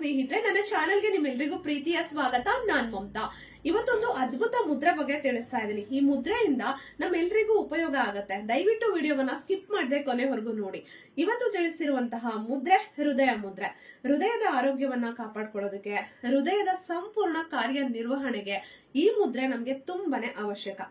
ಸ್ನೇಹಿತರೆ, ನನ್ನ ಚಾನೆಲ್ಗೆ ನಿಮ್ಮೆಲ್ಲರಿಗೂ ಪ್ರೀತಿಯ ಸ್ವಾಗತ. ನಾನ್ ಮಮತಾ. ಇವತ್ತೊಂದು ಅದ್ಭುತ ಮುದ್ರೆ ಬಗ್ಗೆ ತಿಳಿಸ್ತಾ ಇದ್ದೀನಿ. ಈ ಮುದ್ರೆಯಿಂದ ನಮ್ಮೆಲ್ಲರಿಗೂ ಉಪಯೋಗ ಆಗುತ್ತೆ. ದಯವಿಟ್ಟು ವಿಡಿಯೋವನ್ನ ಸ್ಕಿಪ್ ಮಾಡದೆ ಕೊನೆವರೆಗೂ ನೋಡಿ. ಇವತ್ತು ತಿಳಿಸ್ತಿರುವಂತಹ ಮುದ್ರೆ ಹೃದಯ ಮುದ್ರೆ. ಹೃದಯದ ಆರೋಗ್ಯವನ್ನ ಕಾಪಾಡ್ಕೊಳ್ಳೋದಕ್ಕೆ, ಹೃದಯದ ಸಂಪೂರ್ಣ ಕಾರ್ಯನಿರ್ವಹಣೆಗೆ ಈ ಮುದ್ರೆ ನಮ್ಗೆ ತುಂಬಾನೇ ಅವಶ್ಯಕ.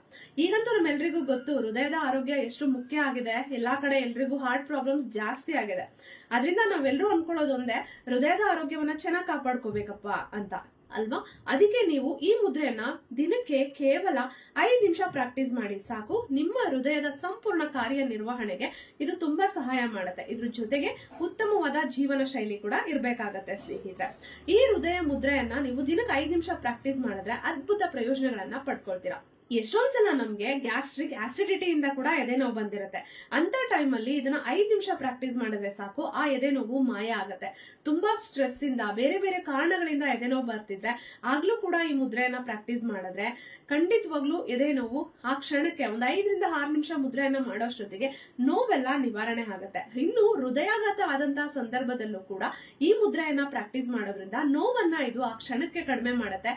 ಈಗಂತೂ ನಮ್ಮೆಲ್ರಿಗೂ ಗೊತ್ತು, ಹೃದಯದ ಆರೋಗ್ಯ ಎಷ್ಟು ಮುಖ್ಯ ಆಗಿದೆ. ಎಲ್ಲಾ ಕಡೆ ಎಲ್ರಿಗೂ ಹಾರ್ಟ್ ಪ್ರಾಬ್ಲಮ್ಸ್ ಜಾಸ್ತಿ ಆಗಿದೆ. ಅದರಿಂದ ನಾವೆಲ್ಲರೂ ಅನ್ಕೊಳ್ಳೋದು ಒಂದೇ, ಹೃದಯದ ಆರೋಗ್ಯವನ್ನ ಚೆನ್ನಾಗಿ ಕಾಪಾಡ್ಕೋಬೇಕಪ್ಪ ಅಂತ ಅಲ್ವಾ. ಅದಕ್ಕೆ ನೀವು ಈ ಮುದ್ರೆಯನ್ನ ದಿನಕ್ಕೆ ಕೇವಲ 5 ನಿಮಿಷ ಪ್ರಾಕ್ಟೀಸ್ ಮಾಡಿ ಸಾಕು. ನಿಮ್ಮ ಹೃದಯದ ಸಂಪೂರ್ಣ ಕಾರ್ಯನಿರ್ವಹಣೆಗೆ ಇದು ತುಂಬಾ ಸಹಾಯ ಮಾಡುತ್ತೆ. ಇದ್ರ ಜೊತೆಗೆ ಉತ್ತಮವಾದ ಜೀವನ ಶೈಲಿ ಕೂಡ ಇರ್ಬೇಕಾಗತ್ತೆ ಸ್ನೇಹಿತರೆ. ಈ ಹೃದಯ ಮುದ್ರೆಯನ್ನ ನೀವು ದಿನಕ್ಕೆ 5 ನಿಮಿಷ ಪ್ರಾಕ್ಟೀಸ್ ಮಾಡಿದ್ರೆ ಅದ್ಭುತ ಪ್ರಯೋಜನಗಳನ್ನ ಪಡ್ಕೊಳ್ತೀರಾ. ಎಷ್ಟೊಂದ್ಸಲ ನಮ್ಗೆ ಗ್ಯಾಸ್ಟ್ರಿಕ್ ಆಸಿಡಿಟಿಯಿಂದ ಕೂಡ ಎದೆ ನೋವು ಬಂದಿರುತ್ತೆ. ಅಂತ ಟೈಮ್ ಅಲ್ಲಿ ಇದನ್ನ 5 ನಿಮಿಷ ಪ್ರಾಕ್ಟೀಸ್ ಮಾಡಿದ್ರೆ ಸಾಕು, ಆ ಎದೆ ನೋವು ಮಾಯ ಆಗತ್ತೆ. ತುಂಬಾ ಸ್ಟ್ರೆಸ್ ಇಂದ, ಬೇರೆ ಬೇರೆ ಕಾರಣಗಳಿಂದ ಎದೆ ನೋವು ಬರ್ತಿದ್ರೆ ಆಗ್ಲೂ ಕೂಡ ಈ ಮುದ್ರೆಯನ್ನ ಪ್ರಾಕ್ಟೀಸ್ ಮಾಡಿದ್ರೆ ಖಂಡಿತವಾಗ್ಲೂ ಎದೆ ನೋವು ಆ ಕ್ಷಣಕ್ಕೆ ಒಂದು 5 ರಿಂದ 6 ನಿಮಿಷ ಮುದ್ರೆಯನ್ನ ಮಾಡೋಷ್ಟೊತ್ತಿಗೆ ನೋವೆಲ್ಲ ನಿವಾರಣೆ ಆಗುತ್ತೆ. ಇನ್ನು ಹೃದಯಾಘಾತ ಆದಂತಹ ಸಂದರ್ಭದಲ್ಲೂ ಕೂಡ ಈ ಮುದ್ರೆಯನ್ನ ಪ್ರಾಕ್ಟೀಸ್ ಮಾಡೋದ್ರಿಂದ ನೋವನ್ನ ಇದು ಆ ಕ್ಷಣಕ್ಕೆ ಕಡಿಮೆ ಮಾಡುತ್ತೆ.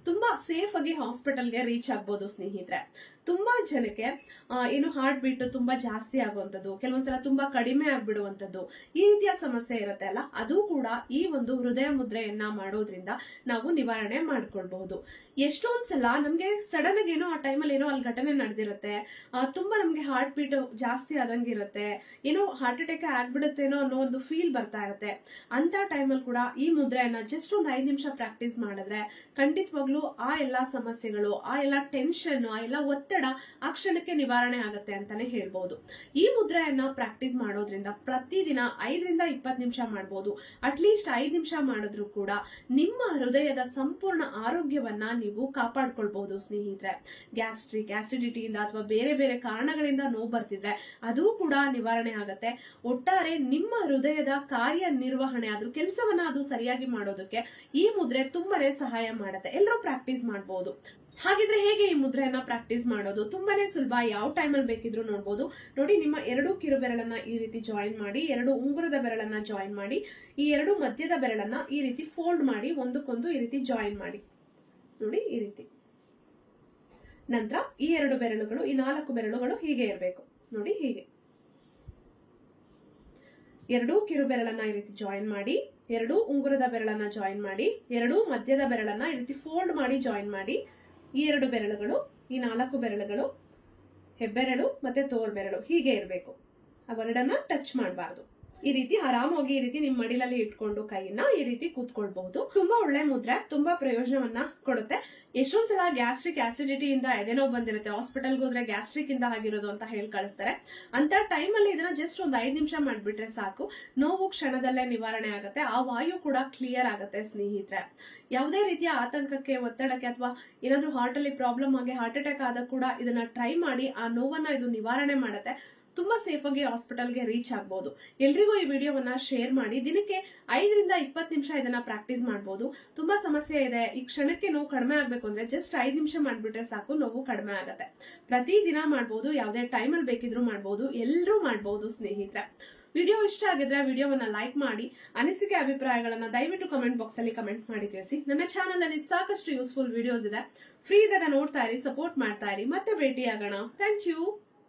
ತುಂಬಾ ಸೇಫ್ ಆಗಿ ಹಾಸ್ಪಿಟಲ್ಗೆ ರೀಚ್ ಆಗ್ಬೋದು ಸ್ನೇಹಿತರೆ. ತುಂಬಾ ಜನಕ್ಕೆ ಏನು ಹಾರ್ಟ್ ಬೀಟ್ ತುಂಬಾ ಜಾಸ್ತಿ ಆಗುವಂಥದ್ದು, ಕೆಲವೊಂದ್ಸಲ ತುಂಬಾ ಕಡಿಮೆ ಆಗ್ಬಿಡುವಂಥದ್ದು, ಈ ರೀತಿಯ ಸಮಸ್ಯೆ ಇರುತ್ತೆ ಅಲ್ಲ, ಅದು ಕೂಡ ಈ ಒಂದು ಹೃದಯ ಮುದ್ರೆಯನ್ನ ಮಾಡೋದ್ರಿಂದ ನಾವು ನಿವಾರಣೆ ಮಾಡ್ಕೊಳ್ಬಹುದು. ಎಷ್ಟೊಂದ್ಸಲ ನಮ್ಗೆ ಸಡನ್ ಆಗಿ ಏನೋ ಆ ಟೈಮಲ್ಲಿ ಏನೋ ಅಲ್ಲಿ ಘಟನೆ ನಡೆದಿರುತ್ತೆ, ತುಂಬಾ ನಮ್ಗೆ ಹಾರ್ಟ್ ಬೀಟ್ ಜಾಸ್ತಿ ಆದಂಗಿರುತ್ತೆ, ಏನೋ ಹಾರ್ಟ್ ಅಟ್ಯಾಕ್ ಆಗ್ಬಿಡುತ್ತೇನೋ ಅನ್ನೋ ಒಂದು ಫೀಲ್ ಬರ್ತಾ ಇರುತ್ತೆ. ಅಂತ ಟೈಮಲ್ಲಿ ಕೂಡ ಈ ಮುದ್ರೆಯನ್ನ ಜಸ್ಟ್ ಒಂದು 5 ನಿಮಿಷ ಪ್ರಾಕ್ಟೀಸ್ ಮಾಡಿದ್ರೆ ಖಂಡಿತವಾಗ್ಲೂ ಆ ಎಲ್ಲಾ ಸಮಸ್ಯೆಗಳು, ಆ ಎಲ್ಲಾ ಟೆನ್ಷನ್, ಆ ಎಲ್ಲ ಒತ್ತಡ ಆ ಕ್ಷಣಕ್ಕೆ ನಿವಾರಣೆ ಆಗುತ್ತೆ ಅಂತಾನೆ ಹೇಳ್ಬಹುದು. ಈ ಮುದ್ರೆಯನ್ನ ಪ್ರಾಕ್ಟೀಸ್ ಮಾಡೋದ್ರಿಂದ ಪ್ರತಿದಿನ 5 ರಿಂದ 20 ನಿಮಿಷ ಮಾಡಬಹುದು. ಅಟ್ಲೀಸ್ಟ್ 5 ನಿಮಿಷ ಮಾಡಿದ್ರು ಕೂಡ ನಿಮ್ಮ ಹೃದಯದ ಸಂಪೂರ್ಣ ಆರೋಗ್ಯವನ್ನ ನೀವು ಕಾಪಾಡ್ಕೊಳ್ಬಹುದು ಸ್ನೇಹಿತರೆ. ಗ್ಯಾಸ್ಟ್ರಿಕ್ ಆಸಿಡಿಟಿಯಿಂದ ಅಥವಾ ಬೇರೆ ಬೇರೆ ಕಾರಣಗಳಿಂದ ನೋವು ಬರ್ತಿದ್ರೆ ಅದು ಕೂಡ ನಿವಾರಣೆ ಆಗುತ್ತೆ. ಒಟ್ಟಾರೆ ನಿಮ್ಮ ಹೃದಯದ ಕಾರ್ಯನಿರ್ವಹಣೆ, ಅದ್ರ ಕೆಲಸವನ್ನ ಅದು ಸರಿಯಾಗಿ ಮಾಡೋದಕ್ಕೆ ಈ ಮುದ್ರೆ ತುಂಬಾನೇ ಸಹಾಯ ಮಾಡುತ್ತೆ. ಎಲ್ಲರೂ ಪ್ರಾಕ್ಟೀಸ್ ಮಾಡಬಹುದು. ಹಾಗಿದ್ರೆ ಹೇಗೆ ಈ ಮುದ್ರೆಯನ್ನ ಪ್ರಾಕ್ಟೀಸ್ ಮಾಡೋದು? ತುಂಬಾನೇ ಸುಲಭ. ಯಾವ ಟೈಮಲ್ಲಿ ಬೇಕಿದ್ರು ನೋಡ್ಬೋದು. ನೋಡಿ, ನಿಮ್ಮ 2 ಕಿರು ಬೆರಳನ್ನ ಈ ರೀತಿ ಜಾಯಿನ್ ಮಾಡಿ, 2 ಉಂಗುರದ ಬೆರಳನ್ನ ಜಾಯಿನ್ ಮಾಡಿ, ಈ 2 ಮಧ್ಯದ ಬೆರಳನ್ನ ಈ ರೀತಿ ಫೋಲ್ಡ್ ಮಾಡಿ ಒಂದಕ್ಕೊಂದು ಈ ರೀತಿ ಜಾಯಿನ್ ಮಾಡಿ. ನೋಡಿ, ಈ ರೀತಿ. ನಂತರ ಈ 2 ಬೆರಳುಗಳು, ಈ 4 ಬೆರಳುಗಳು ಹೀಗೆ ಇರಬೇಕು. ನೋಡಿ, ಹೀಗೆ 2 ಕಿರು ಬೆರಳನ್ನ ಈ ರೀತಿ ಜಾಯಿನ್ ಮಾಡಿ, 2 ಉಂಗುರದ ಬೆರಳನ್ನ ಜಾಯಿನ್ ಮಾಡಿ, 2 ಮಧ್ಯದ ಬೆರಳನ್ನ ಈ ರೀತಿ ಫೋಲ್ಡ್ ಮಾಡಿ ಜಾಯಿನ್ ಮಾಡಿ, ಈ 2 ಬೆರಳುಗಳು, ಈ 4 ಬೆರಳುಗಳು, ಹೆಬ್ಬೆರಳು ಮತ್ತೆ ತೋರ್ ಬೆರಳು ಹೀಗೆ ಇರಬೇಕು. ಅವೆರಡನ್ನ ಟಚ್ ಮಾಡಬಾರ್ದು. ಈ ರೀತಿ ಆರಾಮಾಗಿ ಈ ರೀತಿ ನಿಮ್ ಮಡಿಲಲ್ಲಿ ಇಟ್ಕೊಂಡು ಕೈಯನ್ನ ಈ ರೀತಿ ಕೂತ್ಕೊಳ್ಬಹುದು. ತುಂಬಾ ಒಳ್ಳೆ ಮುದ್ರೆ, ತುಂಬಾ ಪ್ರಯೋಜನವನ್ನ ಕೊಡುತ್ತೆ. ಎಷ್ಟೊಂದ್ಸಲ ಗ್ಯಾಸ್ಟ್ರಿಕ್ ಆಸಿಡಿಟಿಯಿಂದ ಎದೆನೋವು ಬಂದಿರುತ್ತೆ, ಹಾಸ್ಪಿಟಲ್ಗೆ ಹೋದ್ರೆ ಗ್ಯಾಸ್ಟ್ರಿಕ್ ಇಂದ ಆಗಿರೋದು ಅಂತ ಹೇಳಿ ಕಳಿಸ್ತಾರೆ. ಅಂತ ಟೈಮ್ ಅಲ್ಲಿ ಇದನ್ನ ಜಸ್ಟ್ ಒಂದು 5 ನಿಮಿಷ ಮಾಡ್ಬಿಟ್ರೆ ಸಾಕು, ನೋವು ಕ್ಷಣದಲ್ಲೇ ನಿವಾರಣೆ ಆಗುತ್ತೆ. ಆ ವಾಯು ಕೂಡ ಕ್ಲಿಯರ್ ಆಗುತ್ತೆ ಸ್ನೇಹಿತರೆ. ಯಾವುದೇ ರೀತಿಯ ಆತಂಕಕ್ಕೆ, ಒತ್ತಡಕ್ಕೆ ಅಥವಾ ಏನಾದ್ರೂ ಹಾರ್ಟ್ ಅಲ್ಲಿ ಪ್ರಾಬ್ಲಮ್ ಆಗಿ ಹಾರ್ಟ್ ಅಟ್ಯಾಕ್ ಆದಾಗ ಕೂಡ ಇದನ್ನ ಟ್ರೈ ಮಾಡಿ, ಆ ನೋವನ್ನ ಇದು ನಿವಾರಣೆ ಮಾಡುತ್ತೆ. ತುಂಬಾ ಸೇಫ್ ಆಗಿ ಹಾಸ್ಪಿಟಲ್ಗೆ ರೀಚ್ ಆಗಬಹುದು. ಎಲ್ರಿಗೂ ಈ ವಿಡಿಯೋವನ್ನ ಶೇರ್ ಮಾಡಿ. ದಿನಕ್ಕೆ 5 ರಿಂದ 20 ನಿಮಿಷ ಇದನ್ನ ಪ್ರಾಕ್ಟೀಸ್ ಮಾಡಬಹುದು. ತುಂಬಾ ಸಮಸ್ಯೆ ಇದೆ, ಈ ಕ್ಷಣಕ್ಕೆ ನೋವು ಕಡಿಮೆ ಆಗ್ಬೇಕು ಅಂದ್ರೆ ಜಸ್ಟ್ 5 ನಿಮಿಷ ಮಾಡ್ಬಿಟ್ರೆ ಸಾಕು, ನೋವು ಕಡಿಮೆ ಆಗುತ್ತೆ. ಪ್ರತಿ ದಿನ ಮಾಡಬಹುದು, ಯಾವುದೇ ಟೈಮಲ್ಲಿ ಬೇಕಿದ್ರು ಮಾಡಬಹುದು, ಎಲ್ಲರೂ ಮಾಡಬಹುದು ಸ್ನೇಹಿತರೆ. ವಿಡಿಯೋ ಇಷ್ಟ ಆಗಿದ್ರೆ ವಿಡಿಯೋವನ್ನ ಲೈಕ್ ಮಾಡಿ, ಅನಿಸಿಕೆ ಅಭಿಪ್ರಾಯಗಳನ್ನ ದಯವಿಟ್ಟು ಕಮೆಂಟ್ ಬಾಕ್ಸ್ ಅಲ್ಲಿ ಕಮೆಂಟ್ ಮಾಡಿ ತಿಳಿಸಿ. ನನ್ನ ಚಾನಲ್ ಅಲ್ಲಿ ಸಾಕಷ್ಟು ಯೂಸ್ಫುಲ್ ವಿಡಿಯೋಸ್ ಇದೆ. ಫ್ರೀ ಇದ್ದಾಗ ನೋಡ್ತಾ ಇರಿ, ಸಪೋರ್ಟ್ ಮಾಡ್ತಾ ಇರಿ. ಮತ್ತೆ ಭೇಟಿ ಆಗೋಣ. Thank you.